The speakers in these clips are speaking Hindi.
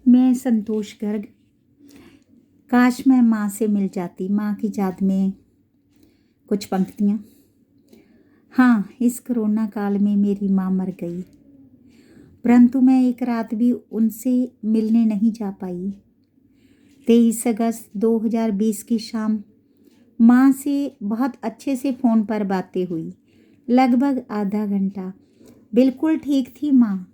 मैं संतोष गर्ग। काश मैं माँ से मिल जाती, माँ की याद में कुछ पंक्तियाँ। हाँ, इस कोरोना काल में मेरी माँ मर गई, परंतु मैं एक रात भी उनसे मिलने नहीं जा पाई। 23 अगस्त 2020 की शाम माँ से बहुत अच्छे से फ़ोन पर बातें हुई, लगभग आधा घंटा। बिल्कुल ठीक थी माँ।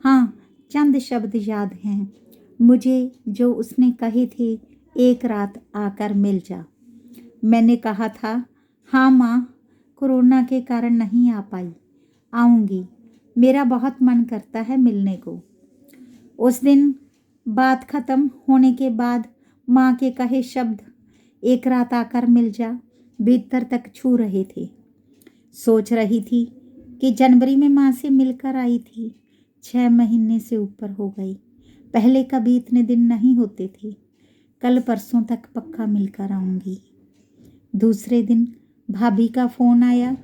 हाँ, चंद शब्द याद हैं मुझे जो उसने कहे थे, एक रात आकर मिल जा। मैंने कहा था, हाँ माँ, कोरोना के कारण नहीं आ पाई, आऊँगी, मेरा बहुत मन करता है मिलने को। उस दिन बात ख़त्म होने के बाद माँ के कहे शब्द, एक रात आकर मिल जा, भीतर तक छू रहे थे। सोच रही थी कि जनवरी में माँ से मिलकर आई थी, 6 महीने से ऊपर हो गई। पहले कभी इतने दिन नहीं होते थे। कल परसों तक पक्का मिलकर आऊँगी। दूसरे दिन भाभी का फ़ोन आया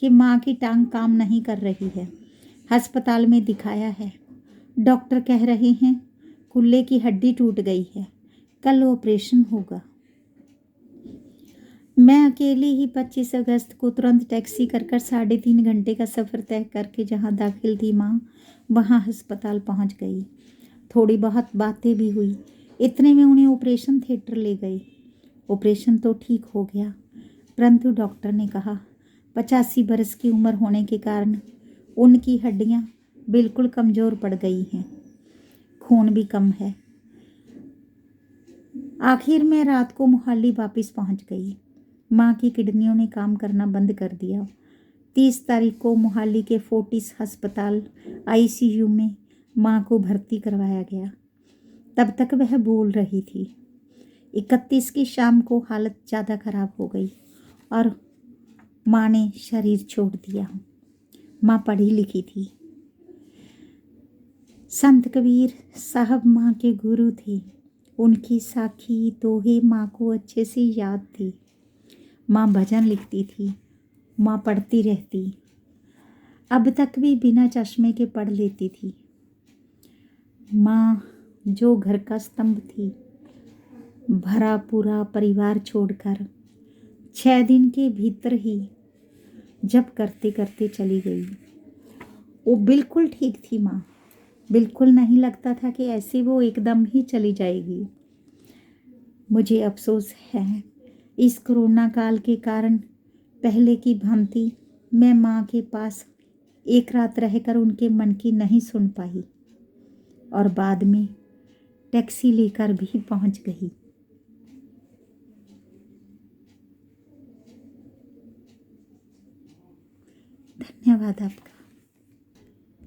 कि माँ की टांग काम नहीं कर रही है, अस्पताल में दिखाया है। डॉक्टर कह रहे हैं कूल्हे की हड्डी टूट गई है, कल ऑपरेशन होगा। मैं अकेली ही 25 अगस्त को तुरंत टैक्सी कर 3.5 घंटे का सफ़र तय करके जहाँ दाखिल थी माँ, वहाँ अस्पताल पहुँच गई। थोड़ी बहुत बातें भी हुई। इतने में उन्हें ऑपरेशन थिएटर ले गए। ऑपरेशन तो ठीक हो गया, परंतु डॉक्टर ने कहा 85 बरस की उम्र होने के कारण उनकी हड्डियाँ बिल्कुल कमज़ोर पड़ गई हैं, खून भी कम है। आखिर में रात को मोहाली वापस पहुंच गई। माँ की किडनियों ने काम करना बंद कर दिया। 30 तारीख को मोहाली के फोर्टिस अस्पताल आईसीयू में माँ को भर्ती करवाया गया। तब तक वह बोल रही थी। 31 की शाम को हालत ज़्यादा खराब हो गई और माँ ने शरीर छोड़ दिया। माँ पढ़ी लिखी थी। संत कबीर साहब माँ के गुरु थे। उनकी साखी दोहे माँ को अच्छे से याद थी। माँ भजन लिखती थी, माँ पढ़ती रहती। अब तक भी बिना चश्मे के पढ़ लेती थी। माँ जो घर का स्तंभ थी, भरा पूरा परिवार छोड़कर 6 दिन के भीतर ही जब करते करते चली गई। वो बिल्कुल ठीक थी माँ, बिल्कुल नहीं लगता था कि ऐसे वो एकदम ही चली जाएगी। मुझे अफसोस है, इस कोरोना काल के कारण पहले की भांति मैं माँ के पास एक रात रहकर उनके मन की नहीं सुन पाई और बाद में टैक्सी लेकर भी पहुँच गई। धन्यवाद आपका।